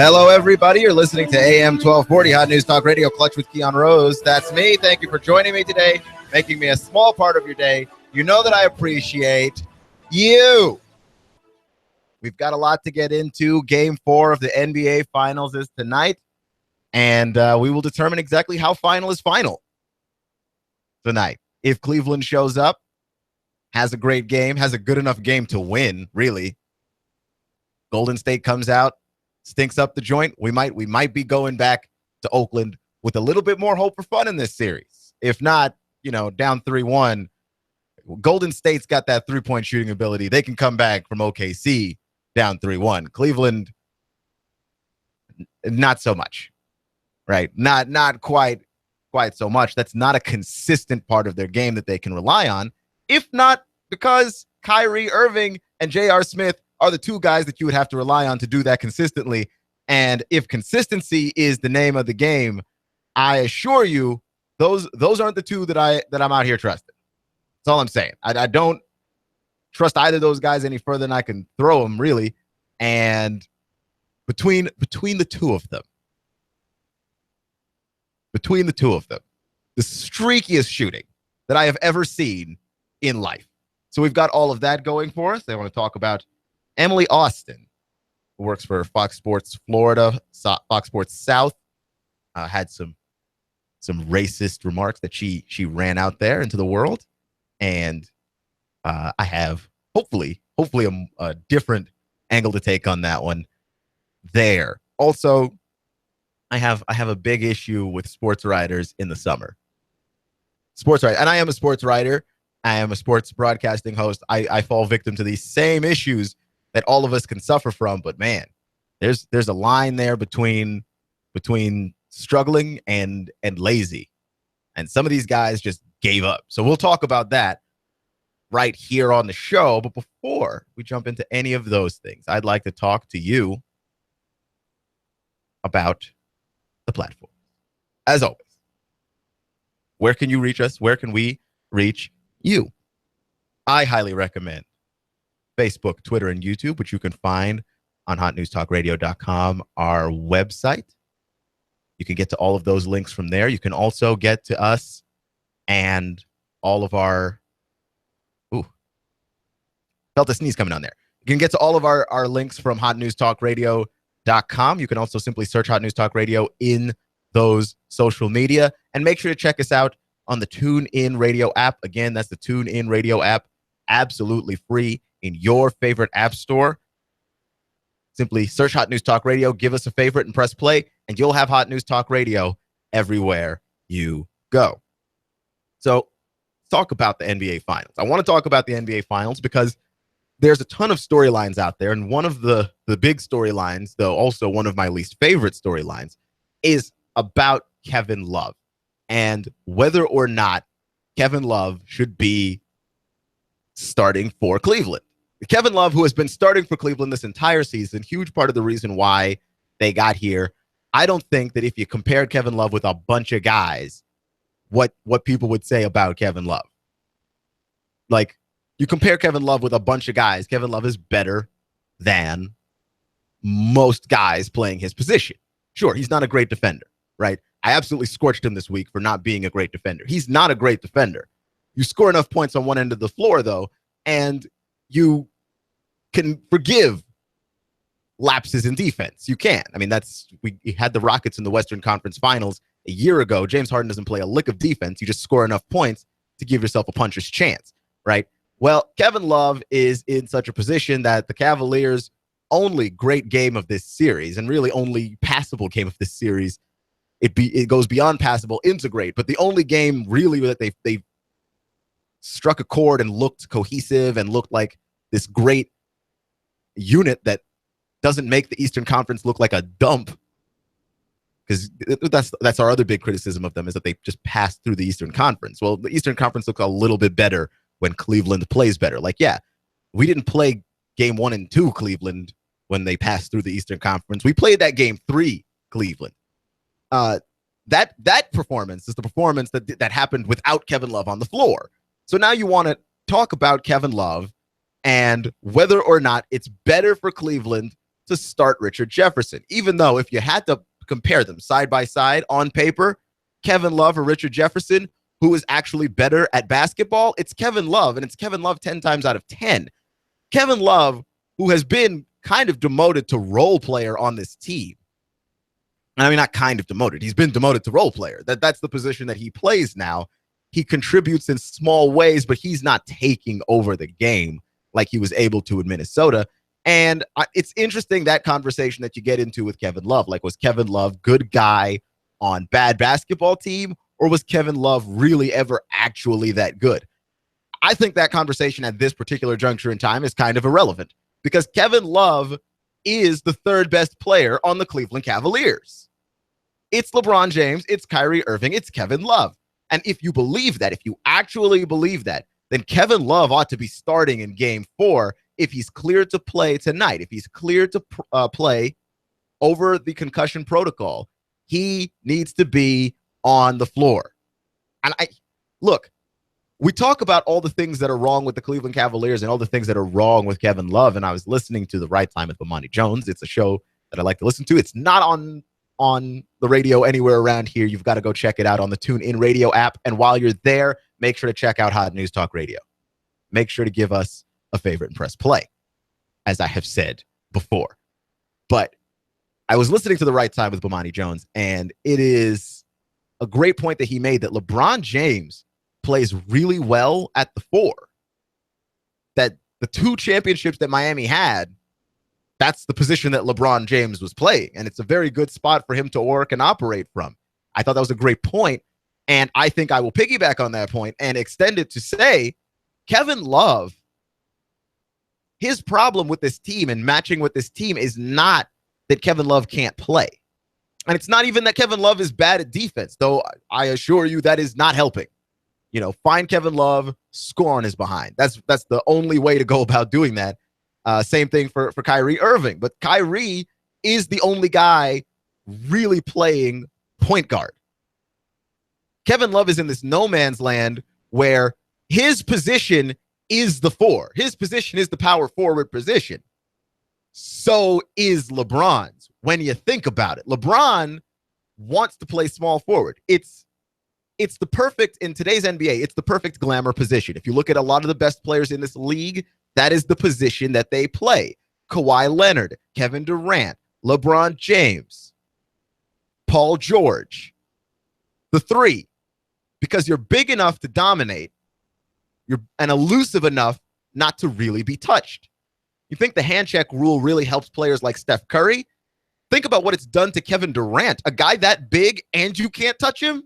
Hello, everybody. You're listening to AM 1240 Hot News Talk Radio, Clutch with Keon Rose. That's me. Thank you for joining me today, making me a small part of your day. You know that I appreciate you. We've got a lot to get into. Game 4 of the NBA Finals is tonight, and we will determine exactly how final is final tonight. If Cleveland shows up, has a great game, has a good enough game to win, really. Golden State comes out, stinks up the joint. We might be going back to Oakland with a little bit more hope for fun in this series. If not, down 3-1, Golden State's got that three-point shooting ability. They can come back from OKC down 3-1. Cleveland, not so much, right? Not quite so much. That's not a consistent part of their game that they can rely on, if not because Kyrie Irving and J.R. Smith are the two guys that you would have to rely on to do that consistently. And if consistency is the name of the game, I assure you, those aren't the two that I'm out here trusting. That's all I'm saying. I don't trust either of those guys any further than I can throw them, really. And between the two of them, the streakiest shooting that I have ever seen in life. So we've got all of that going for us. I want to talk about Emily Austen, who works for Fox Sports Florida, Fox Sports South, had some racist remarks that she ran out there into the world, and I have hopefully a different angle to take on that one there. Also, I have a big issue with sports writers in the summer. Sports writer, and I am a sports writer. I am a sports broadcasting host. I fall victim to these same issues that all of us can suffer from, but man, there's a line there between struggling and lazy, and some of these guys just gave up. So we'll talk about that right here on the show. But before we jump into any of those things, I'd like to talk to you about the platform. As always, where can you reach us? Where can we reach you? I highly recommend Facebook, Twitter, and YouTube, which you can find on hotnewstalkradio.com, our website. You can get to all of those links from there. You can also get to us and all of our... Ooh. Felt a sneeze coming on there. You can get to all of our links from hotnewstalkradio.com. You can also simply search Hot News Talk Radio in those social media. And make sure to check us out on the TuneIn Radio app. Again, that's the TuneIn Radio app. Absolutely free in your favorite app store. Simply search Hot News Talk Radio, give us a favorite, and press play, and you'll have Hot News Talk Radio everywhere you go. So let's talk about the NBA Finals. I want to talk about the NBA Finals because there's a ton of storylines out there, and one of the big storylines, though also one of my least favorite storylines, is about Kevin Love and whether or not Kevin Love should be starting for Cleveland. Kevin Love, who has been starting for Cleveland this entire season, huge part of the reason why they got here. I don't think that if you compared Kevin Love with a bunch of guys, what people would say about Kevin Love. Like, you compare Kevin Love with a bunch of guys, Kevin Love is better than most guys playing his position. Sure, he's not a great defender, right? I absolutely scorched him this week for not being a great defender. He's not a great defender. You score enough points on one end of the floor, though, and you can forgive lapses in defense. You can. I mean, we had the Rockets in the Western Conference Finals a year ago. James Harden doesn't play a lick of defense. You just score enough points to give yourself a puncher's chance, right? Well, Kevin Love is in such a position that the Cavaliers' only great game of this series, and really only passable game of this series, it goes beyond passable into great, but the only game really that they struck a chord and looked cohesive and looked like this great unit that doesn't make the Eastern Conference look like a dump, because that's our other big criticism of them, is that they just passed through the Eastern Conference. Well, the Eastern Conference looks a little bit better when Cleveland plays better. Like, yeah, we didn't play game 1 and 2 Cleveland when they passed through the Eastern Conference. We played that game 3 Cleveland. That performance is the performance that happened without Kevin Love on the floor. So now you want to talk about Kevin Love and whether or not it's better for Cleveland to start Richard Jefferson, even though if you had to compare them side by side on paper, Kevin Love or Richard Jefferson, who is actually better at basketball, it's Kevin Love, and it's Kevin Love 10 times out of 10. Kevin Love, who has been kind of demoted to role player on this team. I mean, not kind of demoted. He's been demoted to role player. That's the position that he plays now. He contributes in small ways, but he's not taking over the game like he was able to in Minnesota. And it's interesting, that conversation that you get into with Kevin Love. Like, was Kevin Love good guy on bad basketball team, or was Kevin Love really ever actually that good? I think that conversation at this particular juncture in time is kind of irrelevant, because Kevin Love is the third best player on the Cleveland Cavaliers. It's LeBron James, it's Kyrie Irving, it's Kevin Love. And if you believe that, if you actually believe that, then Kevin Love ought to be starting in Game 4 if he's cleared to play tonight. If he's cleared to play over the concussion protocol, he needs to be on the floor. And look, we talk about all the things that are wrong with the Cleveland Cavaliers and all the things that are wrong with Kevin Love. And I was listening to The Right Time with Bomani Jones. It's a show that I like to listen to. It's not on the radio anywhere around here. You've got to go check it out on the TuneIn Radio app. And while you're there, make sure to check out Hot News Talk Radio. Make sure to give us a favorite and press play, as I have said before. But I was listening to The Right Time with Bomani Jones, and it is a great point that he made that LeBron James plays really well at the 4. That the 2 championships that Miami had, that's the position that LeBron James was playing. And it's a very good spot for him to work and operate from. I thought that was a great point. And I think I will piggyback on that point and extend it to say, Kevin Love, his problem with this team and matching with this team is not that Kevin Love can't play. And it's not even that Kevin Love is bad at defense, though I assure you that is not helping. You know, find Kevin Love, score on his behind. That's the only way to go about doing that. Same thing for Kyrie Irving. But Kyrie is the only guy really playing point guard. Kevin Love is in this no man's land where his position is the 4. His position is the power forward position. So is LeBron's. When you think about it, LeBron wants to play small forward. It's the perfect, in today's NBA, it's the perfect glamour position. If you look at a lot of the best players in this league, that is the position that they play. Kawhi Leonard, Kevin Durant, LeBron James, Paul George. The 3, because you're big enough to dominate, you're and elusive enough not to really be touched. You think the hand check rule really helps players like Steph Curry? Think about what it's done to Kevin Durant, a guy that big and you can't touch him.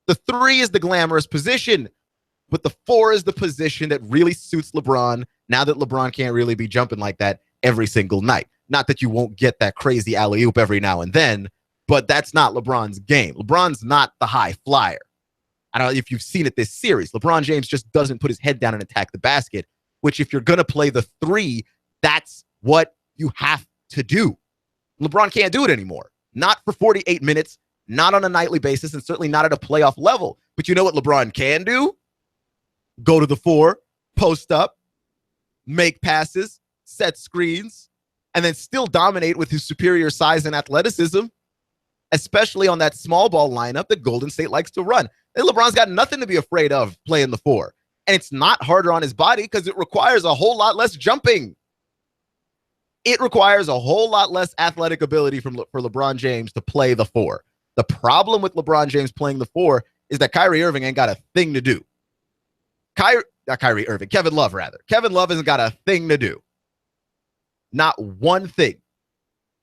The 3 is the glamorous position, but the 4 is the position that really suits LeBron now that LeBron can't really be jumping like that every single night. Not that you won't get that crazy alley-oop every now and then, but that's not LeBron's game. LeBron's not the high flyer. I don't know if you've seen it this series. LeBron James just doesn't put his head down and attack the basket, which if you're going to play the 3, that's what you have to do. LeBron can't do it anymore. Not for 48 minutes, not on a nightly basis, and certainly not at a playoff level. But you know what LeBron can do? Go to the 4, post up, make passes, set screens, and then still dominate with his superior size and athleticism, especially on that small ball lineup that Golden State likes to run. And LeBron's got nothing to be afraid of playing the 4. And it's not harder on his body because it requires a whole lot less jumping. It requires a whole lot less athletic ability for LeBron James to play the 4. The problem with LeBron James playing the 4 is that Kyrie Irving ain't got a thing to do. Kevin Love, rather. Kevin Love hasn't got a thing to do. Not one thing.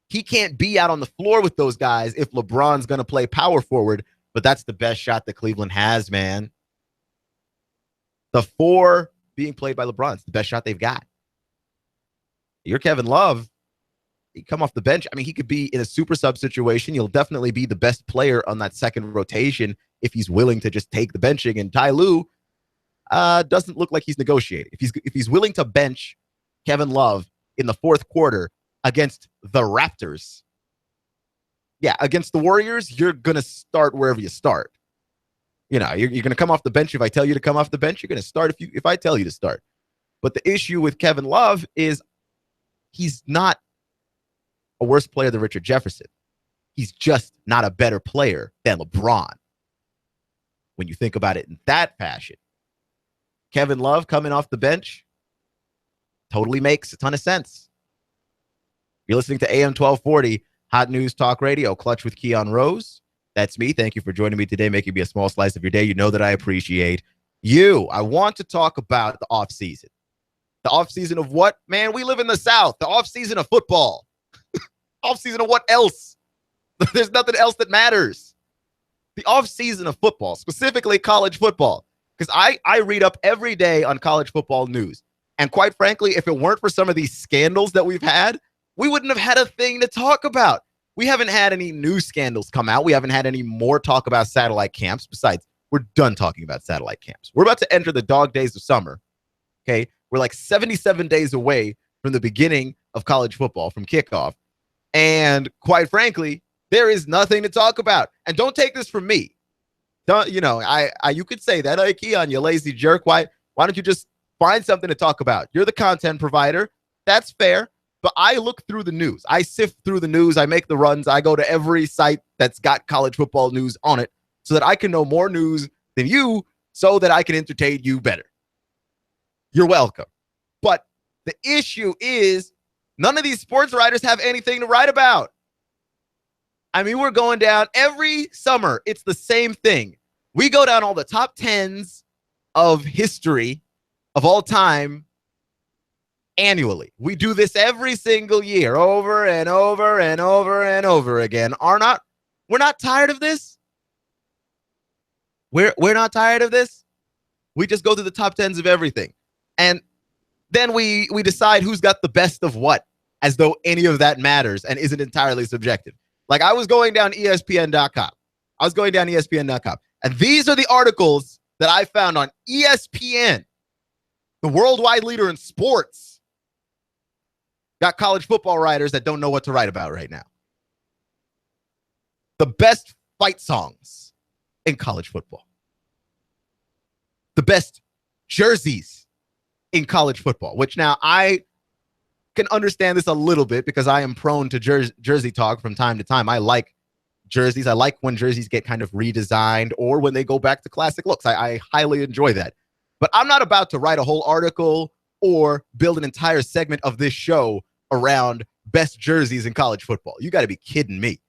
He can't be out on the floor with those guys if LeBron's going to play power forward, but that's the best shot that Cleveland has, man. The 4 being played by LeBron is the best shot they've got. You're Kevin Love. He come off the bench. I mean, he could be in a super sub situation. You'll definitely be the best player on that second rotation if he's willing to just take the benching. And Ty Lue doesn't look like he's negotiating. If he's willing to bench Kevin Love in the 4th quarter against the Raptors, against the Warriors, you're going to start wherever you start. You know, you're going to come off the bench. If I tell you to come off the bench, you're going to start if I tell you to start. But the issue with Kevin Love is he's not a worse player than Richard Jefferson. He's just not a better player than LeBron. When you think about it in that fashion, Kevin Love coming off the bench totally makes a ton of sense. You're listening to AM 1240, Hot News Talk Radio, Clutch with Keon Rose. That's me. Thank you for joining me today, making me a small slice of your day. You know that I appreciate you. I want to talk about the offseason. The offseason of what? Man, we live in the South. The offseason of football. Offseason of what else? There's nothing else that matters. The offseason of football, specifically college football, because I read up every day on college football news. And quite frankly, if it weren't for some of these scandals that we've had, we wouldn't have had a thing to talk about. We haven't had any new scandals come out. We haven't had any more talk about satellite camps. Besides, we're done talking about satellite camps. We're about to enter the dog days of summer. Okay, we're like 77 days away from the beginning of college football, from kickoff. And quite frankly, there is nothing to talk about. And don't take this from me. Don't, you could say that, hey, Keon, you lazy jerk. Why don't you just find something to talk about? You're the content provider. That's fair. But I look through the news. I sift through the news. I make the runs. I go to every site that's got college football news on it so that I can know more news than you, so that I can entertain you better. You're welcome. But the issue is none of these sports writers have anything to write about. I mean, we're going down every summer. It's the same thing. We go down all the top 10s of history of all time annually. We do this every single year, over and over and over and over again. We're not tired of this? We're not tired of this? We just go through the top 10s of everything. And then we decide who's got the best of what, as though any of that matters and isn't entirely subjective. Like, I was going down ESPN.com. And these are the articles that I found on ESPN, the worldwide leader in sports. Got college football writers that don't know what to write about right now. The best fight songs in college football. The best jerseys in college football, which now I can understand this a little bit because I am prone to jersey talk from time to time. I like jerseys. I like when jerseys get kind of redesigned or when they go back to classic looks. I highly enjoy that. But I'm not about to write a whole article or build an entire segment of this show around best jerseys in college football. You got to be kidding me.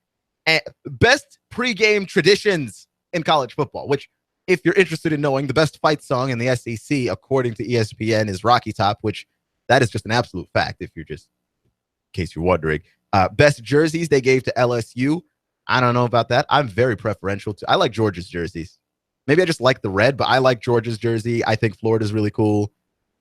And best pregame traditions in college football, which, if you're interested in knowing, the best fight song in the SEC, according to ESPN, is Rocky Top, which that is just an absolute fact, in case you're wondering. Best jerseys they gave to LSU. I don't know about that. I'm very preferential I like Georgia's jerseys. Maybe I just like the red, but I like Georgia's jersey. I think Florida's really cool.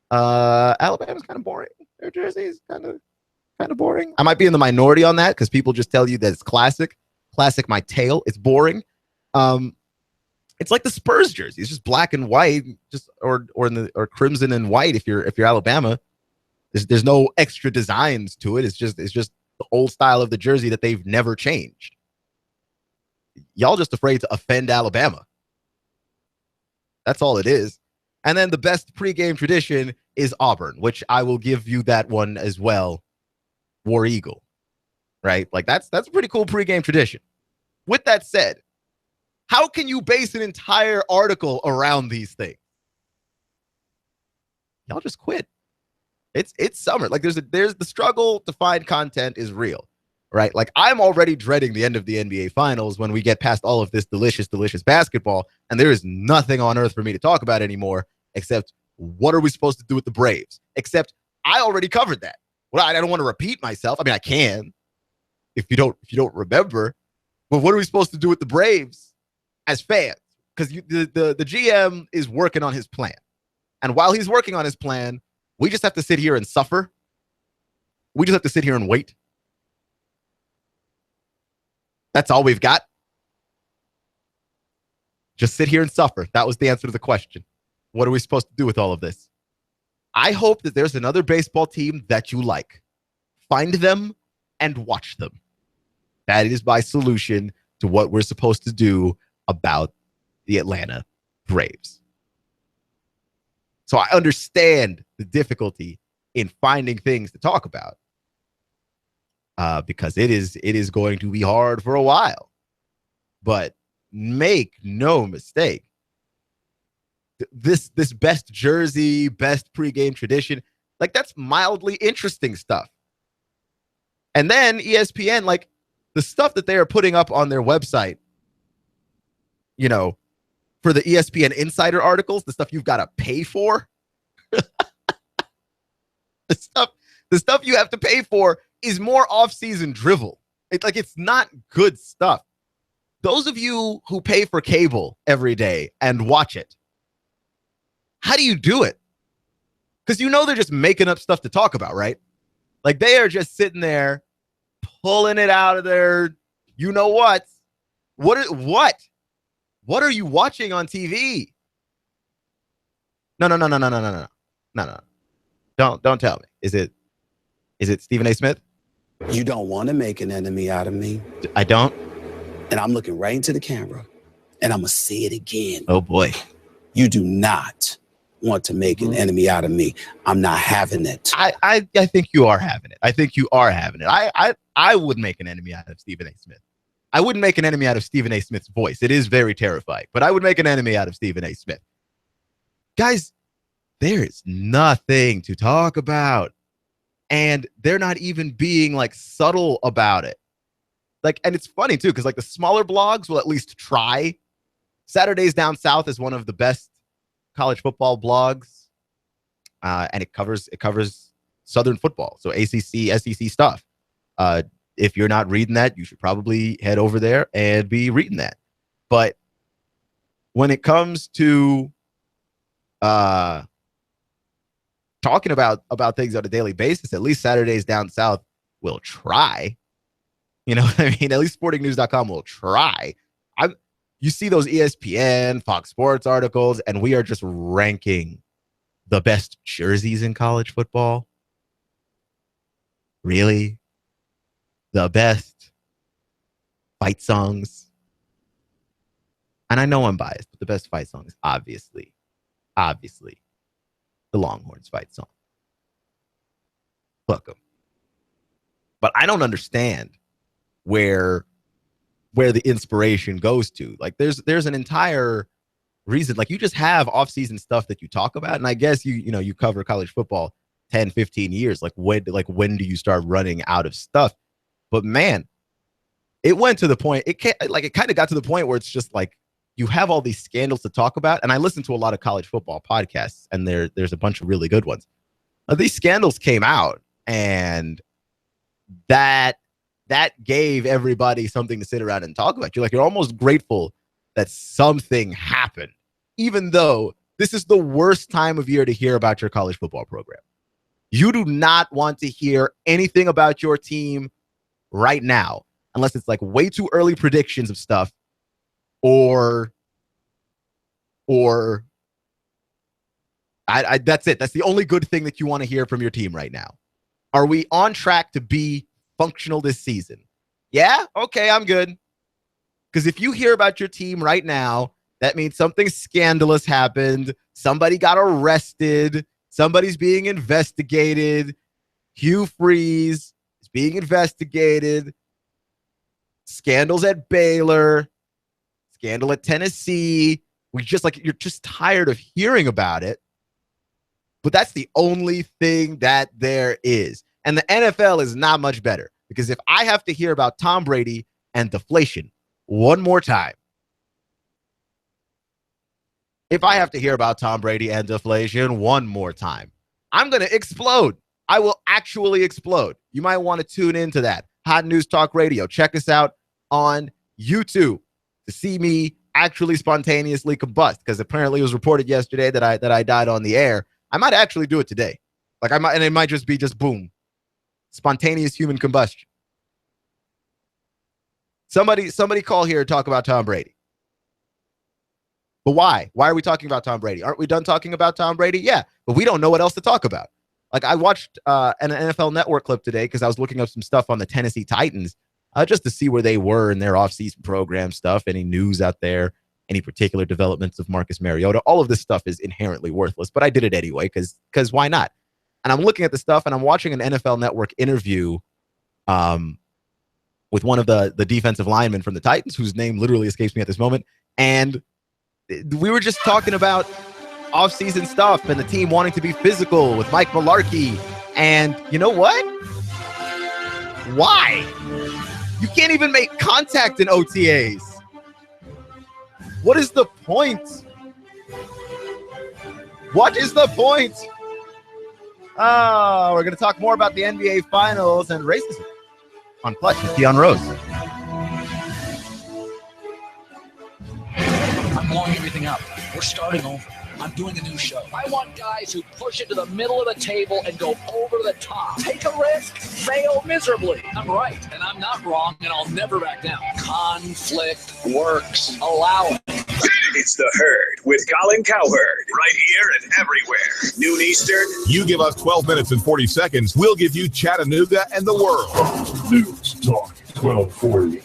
Alabama's kind of boring. Their jersey's kind of boring. I might be in the minority on that because people just tell you that it's classic. Classic my tail. It's boring. It's like the Spurs jersey. It's just black and white, or crimson and white if you're Alabama. There's no extra designs to it. It's just the old style of the jersey that they've never changed. Y'all just afraid to offend Alabama. That's all it is. And then the best pregame tradition is Auburn, which I will give you that one as well. War Eagle, right? Like that's a pretty cool pregame tradition. With that said, how can you base an entire article around these things? Y'all just quit. It's summer. Like there's the struggle to find content is real, right? Like I'm already dreading the end of the NBA Finals when we get past all of this delicious basketball, and there is nothing on earth for me to talk about anymore except what are we supposed to do with the Braves? Except I already covered that. Well, I don't want to repeat myself. I mean, I can if you don't remember, but what are we supposed to do with the Braves as fans? Because the GM is working on his plan, and while he's working on his plan, we just have to sit here and suffer. We just have to sit here and wait. That's all we've got. Just sit here and suffer. That was the answer to the question. What are we supposed to do with all of this? I hope that there's another baseball team that you like. Find them and watch them. That is my solution to what we're supposed to do about the Atlanta Braves. So I understand the difficulty in finding things to talk about. because it is going to be hard for a while. But make no mistake, this best jersey, best pregame tradition, like that's mildly interesting stuff. And then ESPN, like the stuff that they are putting up on their website, you know, for the ESPN Insider articles, the stuff you've got to pay for, the stuff you have to pay for is more off-season drivel. It's not good stuff. Those of you who pay for cable every day and watch it, how do you do it? Because you know they're just making up stuff to talk about, right? Like they are just sitting there pulling it out of their, you know what? What are you watching on TV? No. Don't tell me. Is it Stephen A. Smith? You don't want to make an enemy out of me. I don't. And I'm looking right into the camera, and I'm going to say it again. Oh, boy. You do not want to make an enemy out of me. I'm not having it. I think you are having it. I think you are having it. I would make an enemy out of Stephen A. Smith. I wouldn't make an enemy out of Stephen A. Smith's voice. It is very terrifying, but I would make an enemy out of Stephen A. Smith. Guys, there is nothing to talk about. And they're not even being like subtle about it. Like, and it's funny too, because like the smaller blogs will at least try. Saturdays Down South is one of the best college football blogs. And it covers Southern football. So ACC, SEC stuff. If you're not reading that, you should probably head over there and be reading that. But when it comes to talking about things on a daily basis, at least Saturdays Down South will try. You know what I mean? At least sportingnews.com will try. You see those ESPN, Fox Sports articles, and we are just ranking the best jerseys in college football. Really? The best fight songs. And I know I'm biased, but the best fight song is obviously the Longhorns fight song. Fuck 'em. But I don't understand where the inspiration goes to. Like there's an entire reason. Like you just have off-season stuff that you talk about. And I guess you cover college football 10, 15 years. Like when do you start running out of stuff? But man, it went to the point, it kind of got to the point where it's just like you have all these scandals to talk about. And I listen to a lot of college football podcasts, and there's a bunch of really good ones. These scandals came out, and that gave everybody something to sit around and talk about. You're almost grateful that something happened, even though this is the worst time of year to hear about your college football program. You do not want to hear anything about your team right now, unless it's like way too early predictions of stuff, or that's it. That's the only good thing that you want to hear from your team right now. Are we on track to be functional this season? Yeah? Okay, I'm good. Because if you hear about your team right now, that means something scandalous happened. Somebody got arrested. Somebody's being investigated. Hugh Freeze is being investigated. Scandals at Baylor. Scandal at Tennessee. You're just tired of hearing about it. But that's the only thing that there is. And the NFL is not much better, because if I have to hear about Tom Brady and deflation one more time, I'm going to explode. I will actually explode. You might want to tune into that. Hot News Talk Radio. Check us out on YouTube to see me actually spontaneously combust, because apparently it was reported yesterday that I died on the air. I might actually do it today. And it might just be boom. Spontaneous human combustion. Somebody call here and talk about Tom Brady. But why? Why are we talking about Tom Brady? Aren't we done talking about Tom Brady? Yeah, but we don't know what else to talk about. Like I watched an NFL Network clip today because I was looking up some stuff on the Tennessee Titans just to see where they were in their offseason program stuff, any news out there, any particular developments of Marcus Mariota. All of this stuff is inherently worthless, but I did it anyway because why not? And I'm looking at the stuff, and I'm watching an NFL Network interview with one of the defensive linemen from the Titans, whose name literally escapes me at this moment. And we were just talking about off-season stuff and the team wanting to be physical with Mike Mularkey. And you know what? Why? You can't even make contact in OTAs. What is the point? What is the point? We're going to talk more about the NBA Finals and racism on Clutch with Keon Rose. I'm blowing everything up. We're starting over. I'm doing a new show. I want guys who push it to the middle of the table and go over the top. Take a risk, fail miserably. I'm right, and I'm not wrong, and I'll never back down. Conflict works. Allow it. It's The Herd with Colin Cowherd. Right here and everywhere. Noon Eastern. You give us 12 minutes and 40 seconds. We'll give you Chattanooga and the world. News Talk 1240.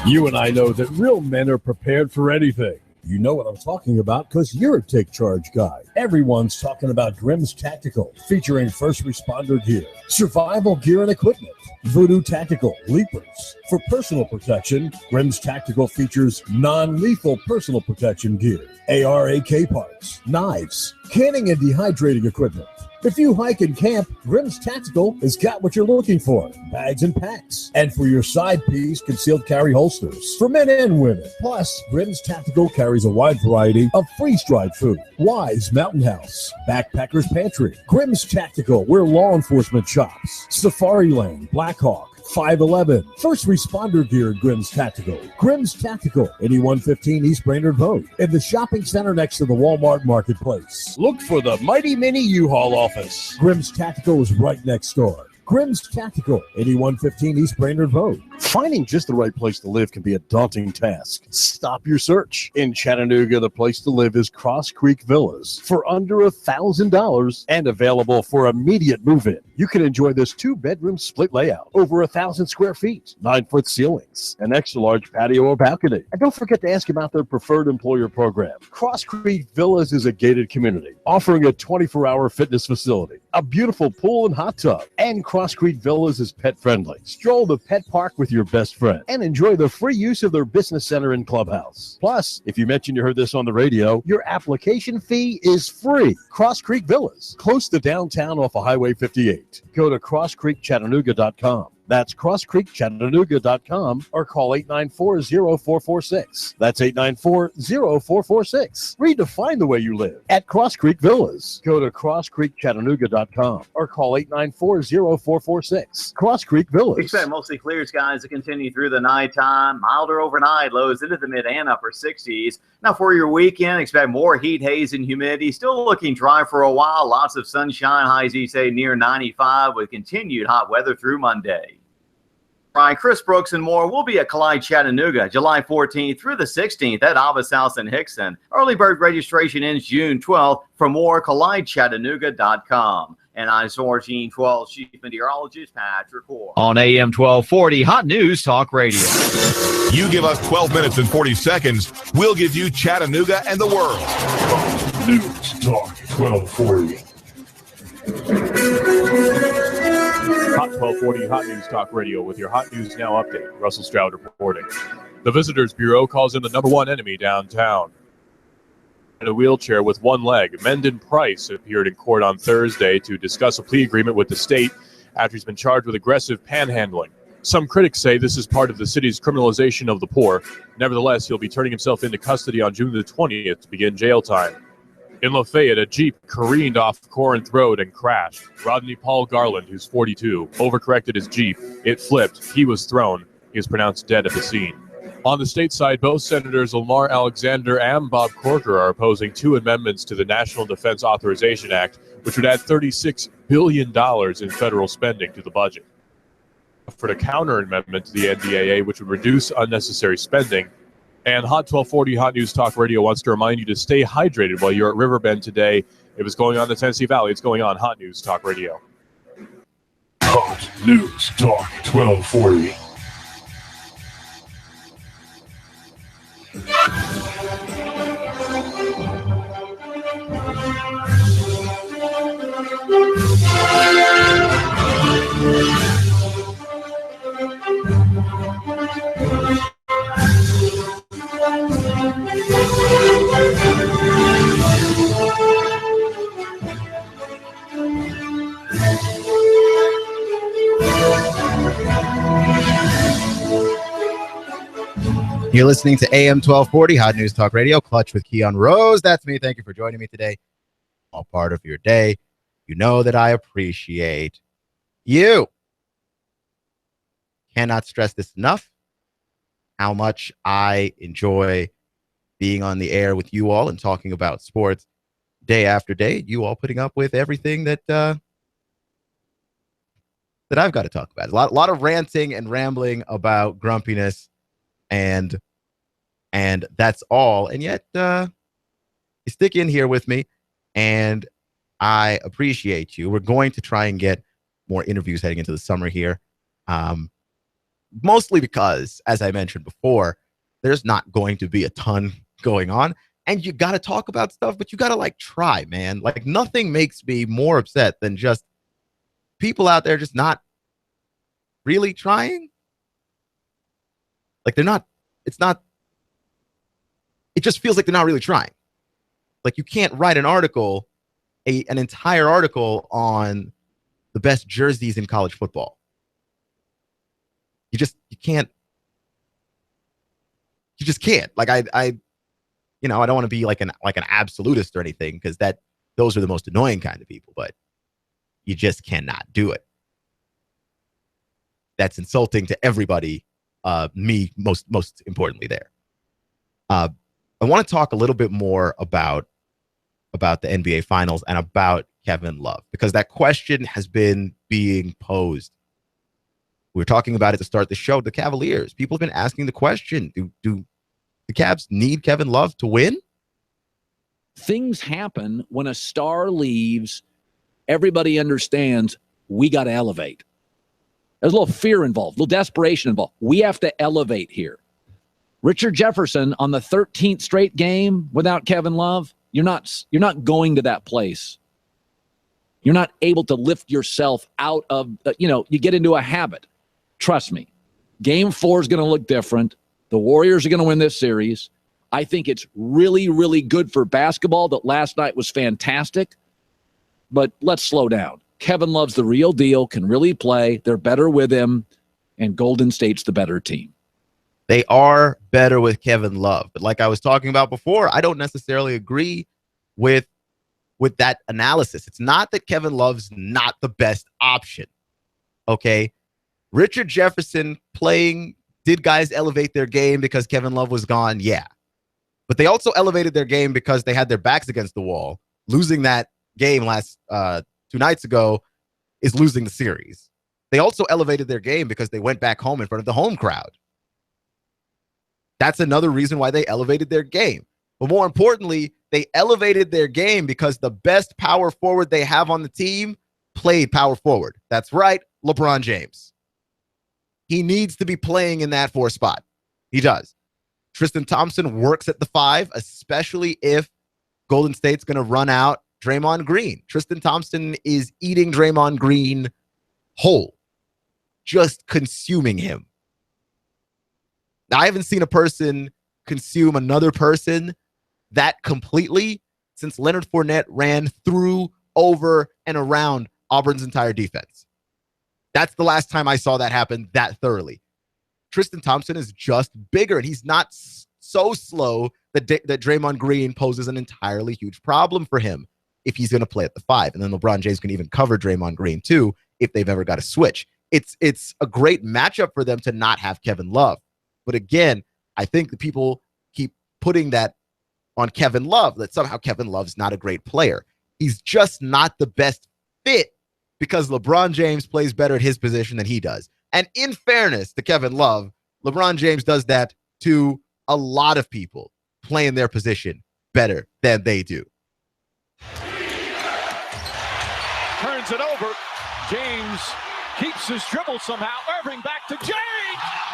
You and I know that real men are prepared for anything. You know what I'm talking about because you're a Take Charge guy. Everyone's talking about Grimm's Tactical, featuring first responder gear, survival gear and equipment, Voodoo Tactical, Leapers. For personal protection, Grimm's Tactical features non-lethal personal protection gear, AR/AK parts, knives, canning and dehydrating equipment. If you hike and camp, Grimm's Tactical has got what you're looking for, bags and packs. And for your side piece, concealed carry holsters for men and women. Plus, Grimm's Tactical carries a wide variety of freeze-dried food. Wise Mountain House, Backpacker's Pantry, Grimm's Tactical, where law enforcement shops, Safari Lane, Blackhawk, 511, first responder gear at Grimm's Tactical. Grimm's Tactical, 8115 East Brainerd Road, in the shopping center next to the Walmart Marketplace. Look for the Mighty Mini U-Haul office. Grimm's Tactical is right next door. Grimm's Tactical, 8115 East Brainerd Road. Finding just the right place to live can be a daunting task. Stop your search. In Chattanooga, the place to live is Cross Creek Villas for under $1,000 and available for immediate move-in. You can enjoy this 2-bedroom split layout, over 1,000 square feet, 9-foot ceilings, an extra-large patio or balcony. And don't forget to ask about their preferred employer program. Cross Creek Villas is a gated community, offering a 24-hour fitness facility, a beautiful pool and hot tub, and Cross Creek Villas is pet-friendly. Stroll the pet park with your best friend and enjoy the free use of their business center and clubhouse. Plus, if you mention you heard this on the radio, your application fee is free. Cross Creek Villas, close to downtown off of Highway 58. Go to crosscreekchattanooga.com. That's crosscreekchattanooga.com or call 894-0446. That's 894-0446. Redefine the way you live at Cross Creek Villas. Go to crosscreekchattanooga.com or call 894-0446. Cross Creek Villas. Expect mostly clear skies to continue through the nighttime. Milder overnight, lows into the mid and upper 60s. Now for your weekend, expect more heat, haze, and humidity. Still looking dry for a while. Lots of sunshine. Highs, you say, near 95 with continued hot weather through Monday. Right, Chris Brooks and more will be at Collide Chattanooga July 14th through the 16th at Abbas House in Hickson. Early bird registration ends June 12th. For more, collidechattanooga.com. And I'm Sourcing 12 Chief Meteorologist Patrick Orr. On AM 1240, Hot News Talk Radio. You give us 12 minutes and 40 seconds. We'll give you Chattanooga and the world. News Talk 1240. Hot 1240 Hot News Talk Radio with your Hot News Now update. Russell Stroud reporting. The Visitors Bureau calls in the number one enemy downtown. In a wheelchair with one leg, Mendon Price appeared in court on Thursday to discuss a plea agreement with the state after he's been charged with aggressive panhandling. Some critics say this is part of the city's criminalization of the poor. Nevertheless, he'll be turning himself into custody on June the 20th to begin jail time. In Lafayette, a Jeep careened off Corinth Road and crashed. Rodney Paul Garland, who's 42, overcorrected his Jeep. It flipped. He was thrown. He is pronounced dead at the scene. On the state side, both Senators Lamar Alexander and Bob Corker are opposing 2 amendments to the National Defense Authorization Act, which would add $36 billion in federal spending to the budget. For a counter amendment to the NDAA, which would reduce unnecessary spending. And Hot 1240 Hot News Talk Radio wants to remind you to stay hydrated while you're at Riverbend today. It was going on in the Tennessee Valley. It's going on Hot News Talk Radio. Hot News Talk 1240. You're listening to AM 1240, Hot News Talk Radio, Clutch with Keon Rose. That's me. Thank you for joining me today. All part of your day. You know that I appreciate you. Cannot stress this enough, how much I enjoy being on the air with you all and talking about sports day after day. You all putting up with everything that I've got to talk about. A lot of ranting and rambling about grumpiness, and that's all. And yet, you stick in here with me, and I appreciate you. We're going to try and get more interviews heading into the summer here, mostly because, as I mentioned before, there's not going to be a ton going on, and you got to talk about stuff, but you got to try, man. Nothing makes me more upset than just people out there just not really trying. It just feels like they're not really trying. You can't write an article, an entire article on the best jerseys in college football. You just can't. I don't want to be like an absolutist or anything, because those are the most annoying kind of people, but you just cannot do it. That's insulting to everybody, me most importantly there. I want to talk a little bit more about the NBA Finals and about Kevin Love, because that question has been being posed. We were talking about it to start the show. The Cavaliers, people have been asking the question, do the Cavs need Kevin Love to win? Things happen when a star leaves. Everybody understands we got to elevate. There's a little fear involved, a little desperation involved. We have to elevate here. Richard Jefferson on the 13th straight game without Kevin Love, you're not going to that place. You're not able to lift yourself out of, you get into a habit. Trust me. Game 4 is going to look different. The Warriors are going to win this series. I think it's really, really good for basketball that last night was fantastic. But let's slow down. Kevin Love's the real deal, can really play. They're better with him, and Golden State's the better team. They are better with Kevin Love. But like I was talking about before, I don't necessarily agree with that analysis. It's not that Kevin Love's not the best option. Okay? Richard Jefferson playing, did guys elevate their game because Kevin Love was gone? Yeah. But they also elevated their game because they had their backs against the wall. Losing that game last 2 nights ago is losing the series. They also elevated their game because they went back home in front of the home crowd. That's another reason why they elevated their game. But more importantly, they elevated their game because the best power forward they have on the team played power forward. That's right, LeBron James. He needs to be playing in that 4 spot. He does. Tristan Thompson works at the 5, especially if Golden State's going to run out Draymond Green. Tristan Thompson is eating Draymond Green whole, just consuming him. Now, I haven't seen a person consume another person that completely since Leonard Fournette ran through, over, and around Auburn's entire defense. That's the last time I saw that happen that thoroughly. Tristan Thompson is just bigger, and he's not so slow that Draymond Green poses an entirely huge problem for him if he's going to play at the 5. And then LeBron James can even cover Draymond Green, too, if they've ever got to switch. It's a great matchup for them to not have Kevin Love. But again, I think the people keep putting that on Kevin Love, that somehow Kevin Love's not a great player. He's just not the best fit because LeBron James plays better at his position than he does. And in fairness to Kevin Love, LeBron James does that to a lot of people playing their position better than they do. Turns it over. James keeps his dribble somehow. Irving back to James.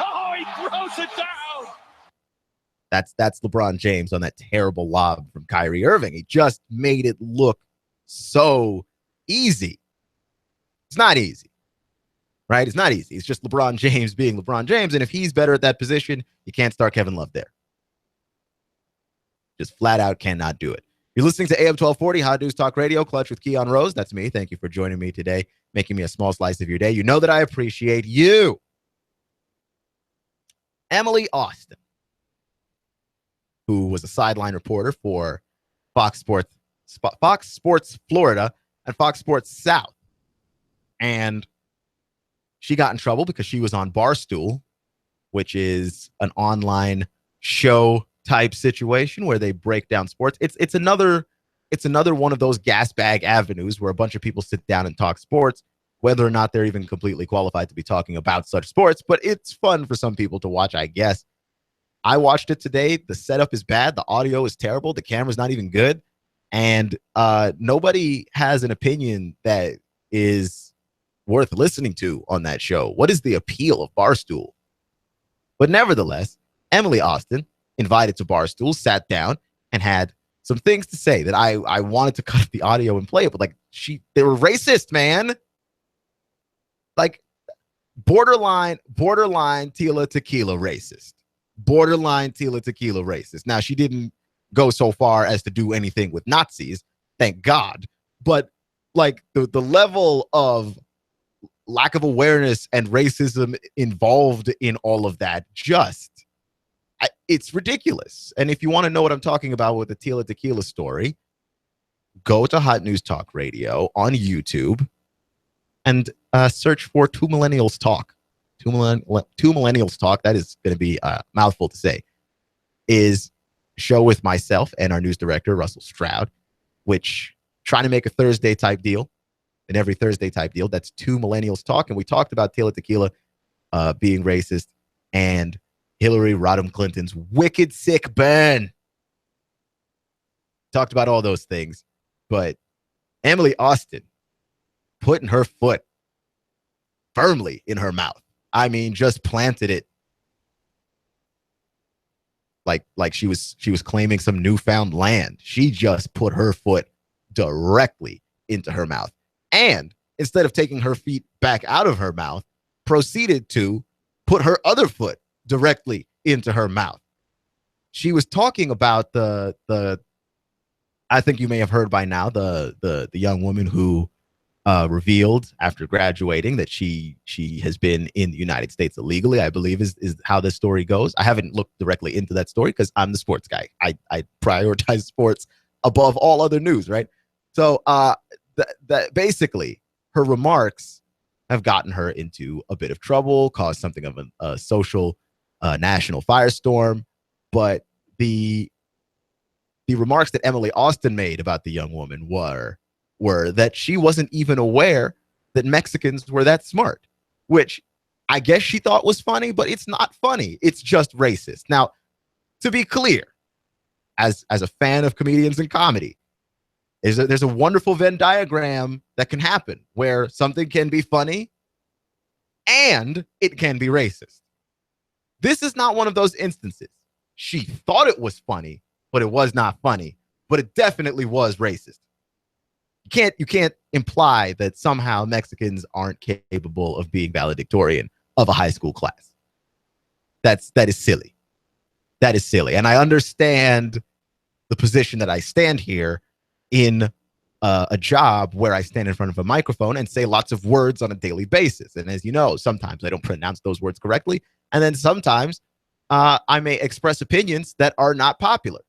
Oh, he throws it down. That's LeBron James on that terrible lob from Kyrie Irving. He just made it look so easy. It's not easy, right? It's not easy. It's just LeBron James being LeBron James. And if he's better at that position, you can't start Kevin Love there. Just flat out cannot do it. You're listening to AM 1240, Hot News Talk Radio, Clutch with Keon Rose. That's me. Thank you for joining me today, making me a small slice of your day. You know that I appreciate you. Emily Austen who was a sideline reporter for Fox Sports Florida and Fox Sports South. And she got in trouble because she was on Barstool, which is an online show type situation where they break down sports. It's another one of those gas bag avenues where a bunch of people sit down and talk sports, whether or not they're even completely qualified to be talking about such sports. But it's fun for some people to watch, I guess. I watched it today. The setup is bad. The audio is terrible. The camera's not even good. And nobody has an opinion that is worth listening to on that show. What is the appeal of Barstool? But nevertheless, Emily Austen, invited to Barstool, sat down and had some things to say that I wanted to cut the audio and play it, but they were racist, man. Like borderline Tila Tequila racist. Borderline Tila Tequila racist. Now, she didn't go so far as to do anything with Nazis, thank God. But like the level of lack of awareness and racism involved in all of that, it's ridiculous. And if you want to know what I'm talking about with the Tila Tequila story, go to Hot News Talk Radio on YouTube and search for Two Millennials Talk. Two Millennials Talk, that is going to be a mouthful to say, is a show with myself and our news director, Russell Stroud, which trying to make a Thursday type deal. And every Thursday type deal, that's Two Millennials Talk. And we talked about Tila Tequila being racist and Hillary Rodham Clinton's wicked sick burn. Talked about all those things. But Emily Austen putting her foot firmly in her mouth. I mean, just planted it like she was claiming some newfound land. She just put her foot directly into her mouth. And instead of taking her feet back out of her mouth, proceeded to put her other foot directly into her mouth. She was talking about the I think you may have heard by now, the young woman who revealed after graduating that she has been in the United States illegally, I believe is how this story goes. I haven't looked directly into that story because I'm the sports guy. I prioritize sports above all other news, right? So that basically her remarks have gotten her into a bit of trouble, caused something of a social national firestorm. But the remarks that Emily Austen made about the young woman were that she wasn't even aware that Mexicans were that smart, which I guess she thought was funny, but it's not funny. It's just racist. Now, to be clear, as a fan of comedians and comedy, there's a wonderful Venn diagram that can happen where something can be funny and it can be racist. This is not one of those instances. She thought it was funny, but it was not funny, but it definitely was racist. You can't imply that somehow Mexicans aren't capable of being valedictorian of a high school class. That is silly. That is silly. And I understand the position that I stand here in a job where I stand in front of a microphone and say lots of words on a daily basis. And as you know, sometimes I don't pronounce those words correctly. And then sometimes I may express opinions that are not popular.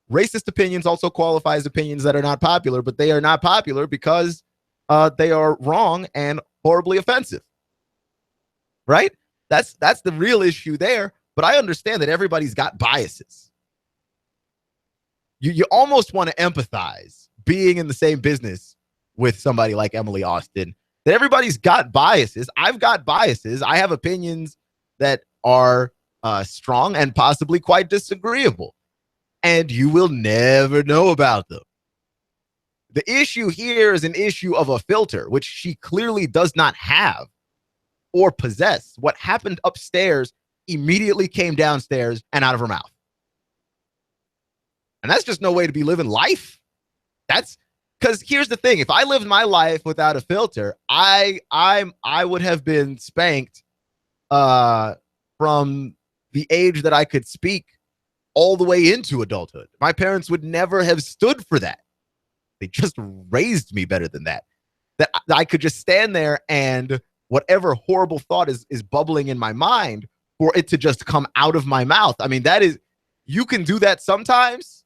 Racist opinions also qualify as opinions that are not popular, but they are not popular because they are wrong and horribly offensive. Right? That's the real issue there. But I understand that everybody's got biases. You almost want to empathize being in the same business with somebody like Emily Austen, that everybody's got biases. I've got biases. I have opinions that are strong and possibly quite disagreeable. And you will never know about them. The issue here is an issue of a filter, which she clearly does not have or possess. What happened upstairs immediately came downstairs and out of her mouth. And that's just no way to be living life. That's because here's the thing. If I lived my life without a filter, I would have been spanked from the age that I could speak all the way into adulthood. My parents would never have stood for that. They just raised me better than that. That I could just stand there and whatever horrible thought is bubbling in my mind, for it to just come out of my mouth. I mean, that is you can do that sometimes,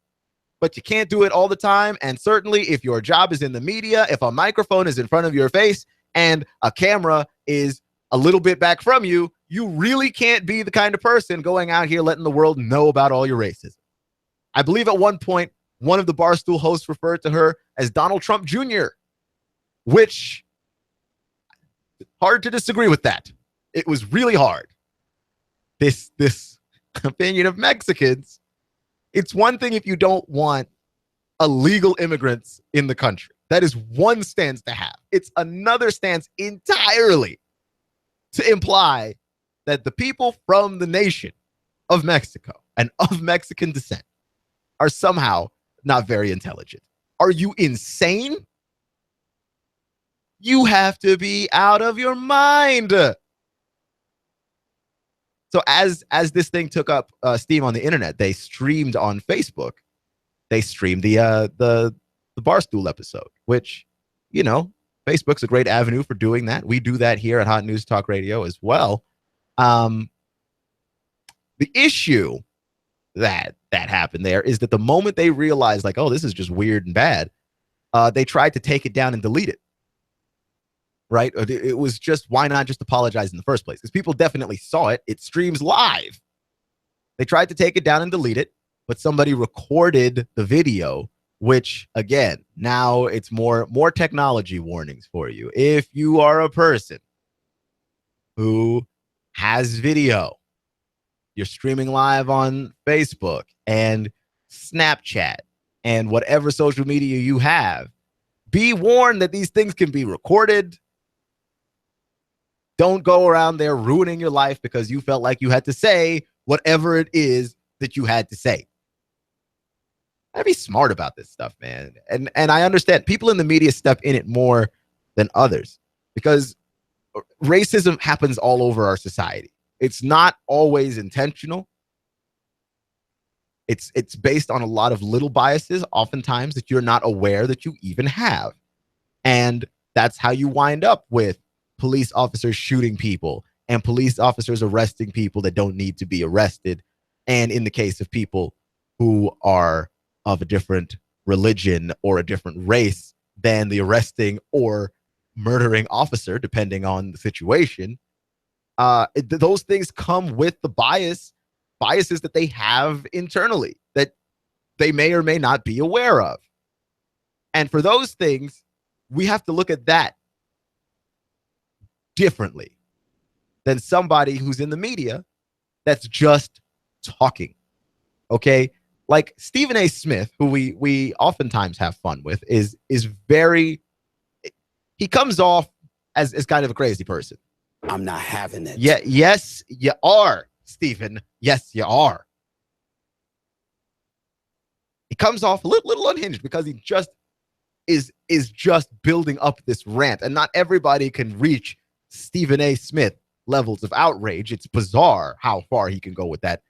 but you can't do it all the time. And certainly if your job is in the media, if a microphone is in front of your face and a camera is a little bit back from you, you really can't be the kind of person going out here letting the world know about all your racism. I believe at one point, one of the Barstool hosts referred to her as Donald Trump Jr., which, hard to disagree with that. It was really hard. This opinion of Mexicans, it's one thing if you don't want illegal immigrants in the country. That is one stance to have. It's another stance entirely to imply that the people from the nation of Mexico and of Mexican descent are somehow not very intelligent. Are you insane? You have to be out of your mind. So as this thing took up steam on the internet, they streamed on Facebook. They streamed the Barstool episode, which, you know, Facebook's a great avenue for doing that. We do that here at Hot News Talk Radio as well. The issue that happened there is that the moment they realized, like, oh, this is just weird and bad, they tried to take it down and delete it. Right? It was just, why not just apologize in the first place? Because people definitely saw it. It streams live. They tried to take it down and delete it, but somebody recorded the video, which, again, now it's more technology warnings for you. If you are a person who has video, you're streaming live on Facebook and Snapchat and whatever social media you have, be warned that these things can be recorded. Don't go around there ruining your life because you felt like you had to say whatever it is that you had to say. I'd be smart about this stuff, man. And I understand people in the media step in it more than others because racism happens all over our society. It's not always intentional. It's based on a lot of little biases, oftentimes that you're not aware that you even have. And that's how you wind up with police officers shooting people and police officers arresting people that don't need to be arrested. And in the case of people who are of a different religion or a different race than the arresting or murdering officer, depending on the situation, those things come with the biases that they have internally that they may or may not be aware of. And for those things, we have to look at that differently than somebody who's in the media that's just talking. Okay? Like Stephen A. Smith, who we oftentimes have fun with, is very, he comes off as kind of a crazy person. I'm not having it. Yeah, yes, you are, Stephen. Yes, you are. He comes off a little unhinged because he just is just building up this rant, and not everybody can reach Stephen A. Smith levels of outrage. It's bizarre how far he can go with that.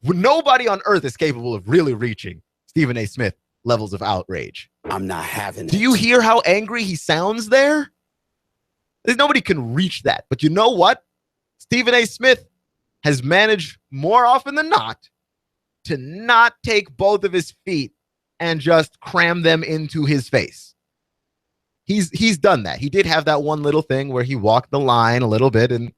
Nobody on earth is capable of really reaching Stephen A. Smith levels of outrage. I'm not having it. Do you hear how angry he sounds there? Nobody can reach that. But you know what? Stephen A. Smith has managed more often than not to not take both of his feet and just cram them into his face. He's done that. He did have that one little thing where he walked the line a little bit and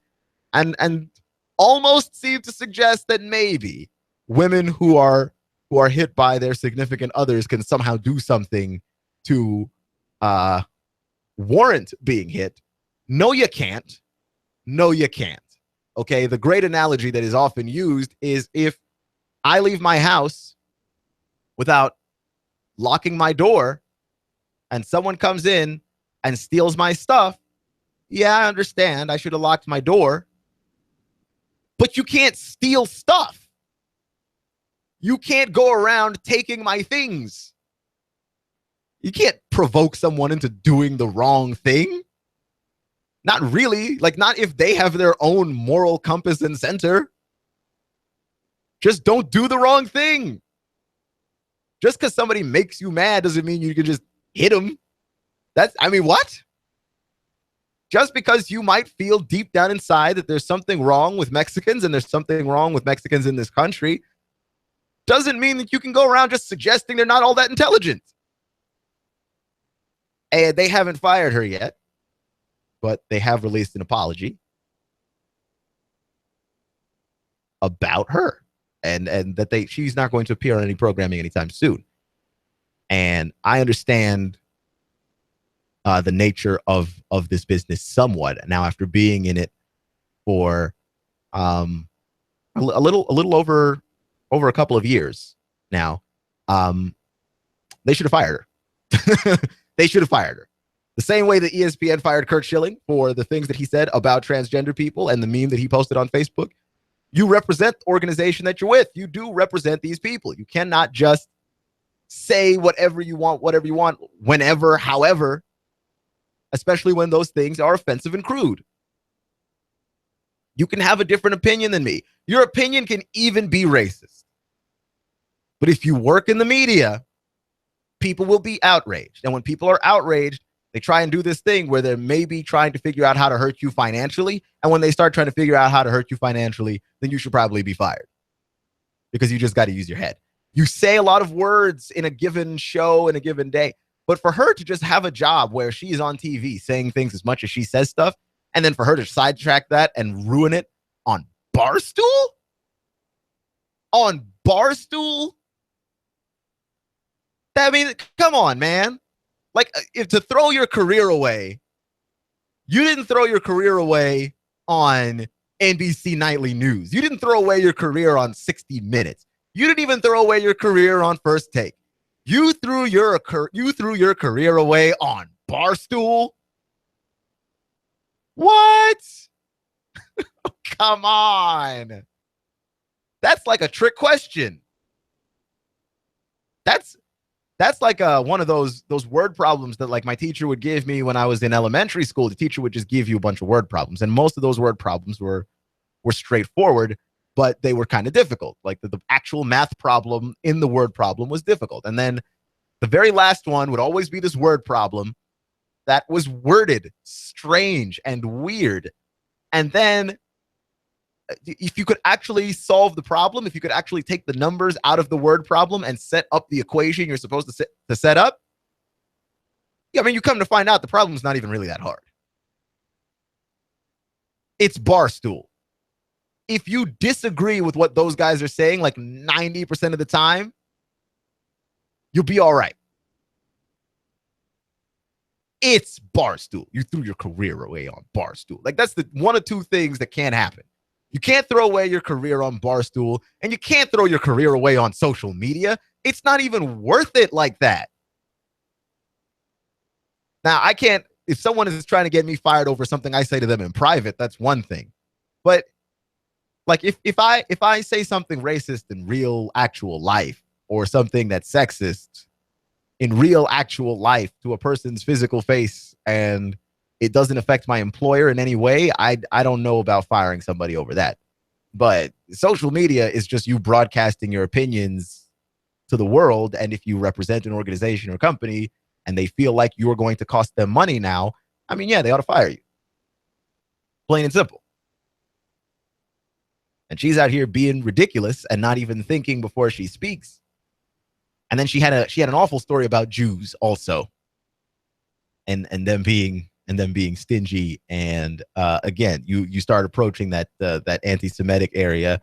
almost seemed to suggest that maybe women who are hit by their significant others can somehow do something to warrant being hit. No, you can't. No, you can't. Okay, the great analogy that is often used is if I leave my house without locking my door and someone comes in and steals my stuff, yeah, I understand. I should have locked my door. But you can't steal stuff. You can't go around taking my things. You can't provoke someone into doing the wrong thing. Not really. Like, not if they have their own moral compass and center. Just don't do the wrong thing. Just because somebody makes you mad doesn't mean you can just hit them. What? Just because you might feel deep down inside that there's something wrong with Mexicans and there's something wrong with Mexicans in this country, doesn't mean that you can go around just suggesting they're not all that intelligent. And they haven't fired her yet, but they have released an apology about her, and that she's not going to appear on any programming anytime soon. And I understand the nature of this business somewhat now, after being in it for a little over a couple of years now. They should have fired her. They should have fired her. The same way that ESPN fired Kurt Schilling for the things that he said about transgender people and the meme that he posted on Facebook. You represent the organization that you're with. You do represent these people. You cannot just say whatever you want, whenever, however, especially when those things are offensive and crude. You can have a different opinion than me. Your opinion can even be racist. But if you work in the media, people will be outraged. And when people are outraged, they try and do this thing where they're maybe trying to figure out how to hurt you financially. And when they start trying to figure out how to hurt you financially, then you should probably be fired, because you just got to use your head. You say a lot of words in a given show in a given day. But for her to just have a job where she's on TV saying things as much as she says stuff, and then for her to sidetrack that and ruin it on Barstool? On Barstool? I mean, come on, man. Like, if to throw your career away, you didn't throw your career away on NBC Nightly News. You didn't throw away your career on 60 Minutes. You didn't even throw away your career on First Take. You threw your career away on Barstool? What? Come on. That's like a trick question. That's like one of those word problems that like my teacher would give me when I was in elementary school. The teacher would just give you a bunch of word problems, and most of those word problems were straightforward, but they were kind of difficult. Like the actual math problem in the word problem was difficult. And then the very last one would always be this word problem that was worded strange and weird. And then if you could actually solve the problem, if you could actually take the numbers out of the word problem and set up the equation you're supposed to set up, I mean, you come to find out the problem's not even really that hard. It's Barstool. If you disagree with what those guys are saying, like 90% of the time, you'll be all right. It's Barstool. You threw your career away on Barstool. Like, that's the one of two things that can't happen. You can't throw away your career on Barstool, and you can't throw your career away on social media. It's not even worth it like that. Now, I can't, if someone is trying to get me fired over something I say to them in private, that's one thing. But like if I say something racist in real actual life, or something that's sexist in real actual life to a person's physical face, and it doesn't affect my employer in any way, I don't know about firing somebody over that. But social media is just you broadcasting your opinions to the world. And if you represent an organization or company and they feel like you're going to cost them money now, I mean, yeah, they ought to fire you. Plain and simple. And she's out here being ridiculous and not even thinking before she speaks. And then she had an awful story about Jews also, and them being stingy. And again, you start approaching that anti-Semitic area.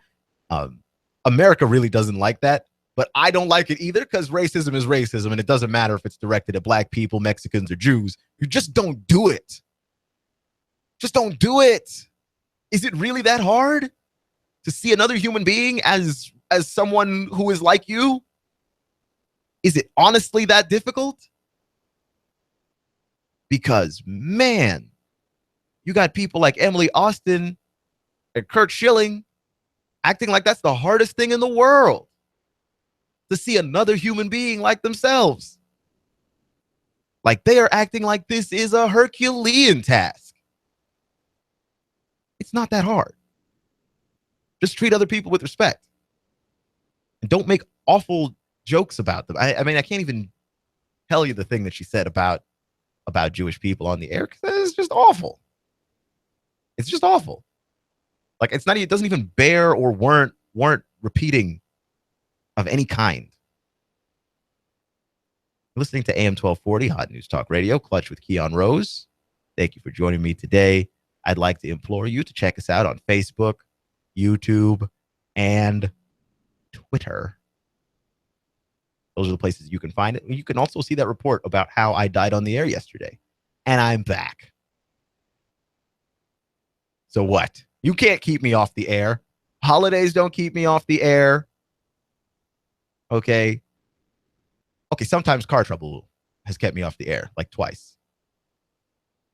America really doesn't like that, but I don't like it either, because racism is racism, and it doesn't matter if it's directed at black people, Mexicans, or Jews. You just don't do it. Just don't do it. Is it really that hard to see another human being as someone who is like you? Is it honestly that difficult? Because, man, you got people like Emily Austen and Kurt Schilling acting like that's the hardest thing in the world, to see another human being like themselves. Like they are acting like this is a Herculean task. It's not that hard. Just treat other people with respect. And don't make awful jokes about them. I mean, I can't even tell you the thing that she said about Jewish people on the air, because it's just awful. It's just awful. Like, it doesn't even bear or warrant repeating of any kind. Listening to AM 1240, Hot News Talk Radio, Clutch with Keon Rose. Thank you for joining me today. I'd like to implore you to check us out on Facebook, YouTube, and Twitter. Those are the places you can find it. You can also see that report about how I died on the air yesterday. And I'm back. So what? You can't keep me off the air. Holidays don't keep me off the air. Okay. Okay, sometimes car trouble has kept me off the air, like twice.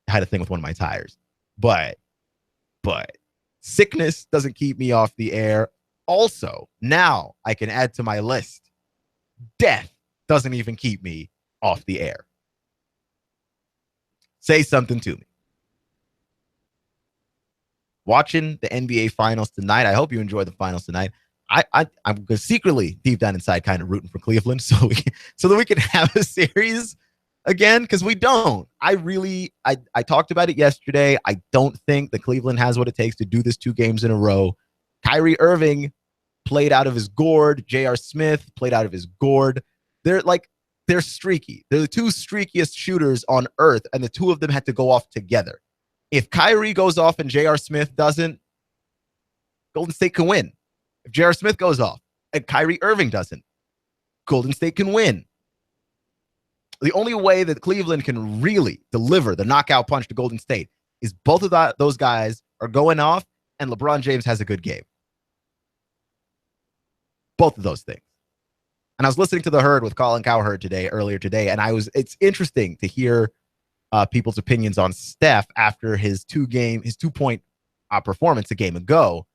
I had a thing with one of my tires. But sickness doesn't keep me off the air. Also, now I can add to my list. Death doesn't even keep me off the air. Say something to me. Watching the NBA Finals tonight. I hope you enjoy the Finals tonight. I'm secretly deep down inside kind of rooting for Cleveland so that we can have a series again, because we don't. I talked about it yesterday. I don't think that Cleveland has what it takes to do this 2 games in a row. Kyrie Irving played out of his gourd. J.R. Smith played out of his gourd. They're streaky. They're the 2 streakiest shooters on earth, and the 2 of them had to go off together. If Kyrie goes off and J.R. Smith doesn't, Golden State can win. If J.R. Smith goes off and Kyrie Irving doesn't, Golden State can win. The only way that Cleveland can really deliver the knockout punch to Golden State is both of those guys are going off and LeBron James has a good game. Both of those things. And I was listening to The Herd with Colin Cowherd earlier today, and it's interesting to hear people's opinions on Steph after his 2-point performance a game ago.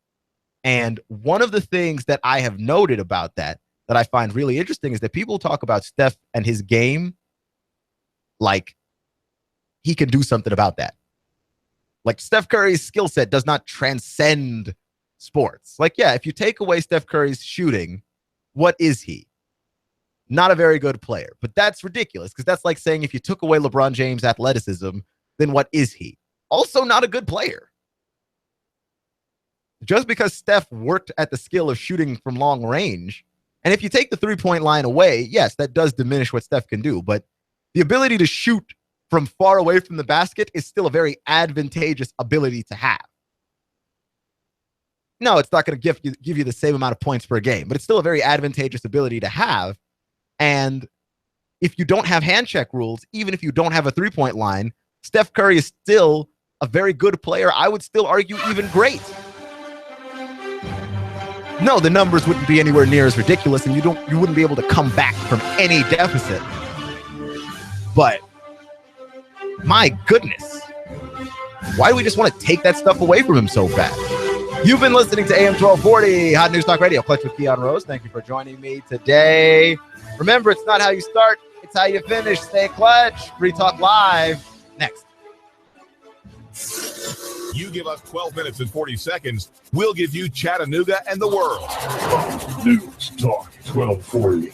And one of the things that I have noted about that I find really interesting is that people talk about Steph and his game like he can do something about that. Like Steph Curry's skill set does not transcend sports. Like, yeah, if you take away Steph Curry's shooting, what is he? Not a very good player. But that's ridiculous because that's like saying if you took away LeBron James' athleticism, then what is he? Also not a good player. Just because Steph worked at the skill of shooting from long range, and if you take the 3-point line away, yes, that does diminish what Steph can do, but the ability to shoot from far away from the basket is still a very advantageous ability to have. No, it's not going to give you the same amount of points per game, but it's still a very advantageous ability to have. And if you don't have hand check rules, even if you don't have a 3-point line, Steph Curry is still a very good player. I would still argue even great. No, the numbers wouldn't be anywhere near as ridiculous, and you wouldn't be able to come back from any deficit. But my goodness, why do we just want to take that stuff away from him so bad? You've been listening to AM 1240, Hot News Talk Radio, Clutch with Keon Rose. Thank you for joining me today. Remember, it's not how you start, it's how you finish. Stay clutch. Free Talk Live next. You give us 12 minutes and 40 seconds, we'll give you Chattanooga and the world. News Talk 1240.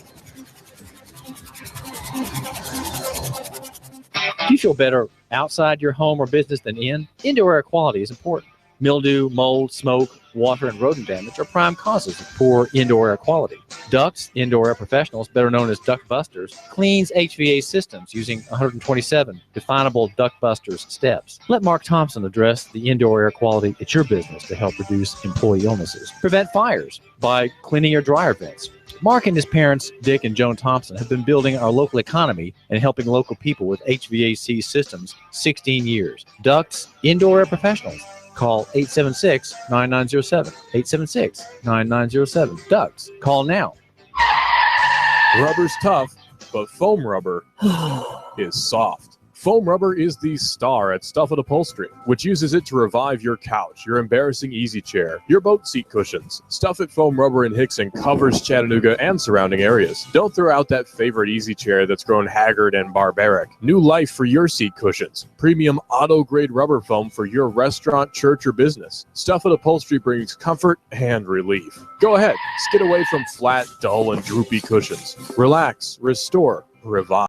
Do you feel better outside your home or business than in? Indoor air quality is important. Mildew, mold, smoke, water, and rodent damage are prime causes of poor indoor air quality. Ducts, Indoor Air Professionals, better known as Duct Busters, cleans HVAC systems using 127 definable Duct Busters steps. Let Mark Thompson address the indoor air quality at your business to help reduce employee illnesses. Prevent fires by cleaning your dryer vents. Mark and his parents, Dick and Joan Thompson, have been building our local economy and helping local people with HVAC systems 16 years. Ducts, Indoor Air Professionals. Call 876-9907. 876-9907. Ducts. Call now. Rubber's tough, but foam rubber is soft. Foam rubber is the star at Stuff It Upholstery, which uses it to revive your couch, your embarrassing easy chair, your boat seat cushions. Stuff It Foam Rubber in Hickson covers Chattanooga and surrounding areas. Don't throw out that favorite easy chair that's grown haggard and barbaric. New life for your seat cushions. Premium auto-grade rubber foam for your restaurant, church, or business. Stuff It Upholstery brings comfort and relief. Go ahead, skid away from flat, dull, and droopy cushions. Relax, restore, revive.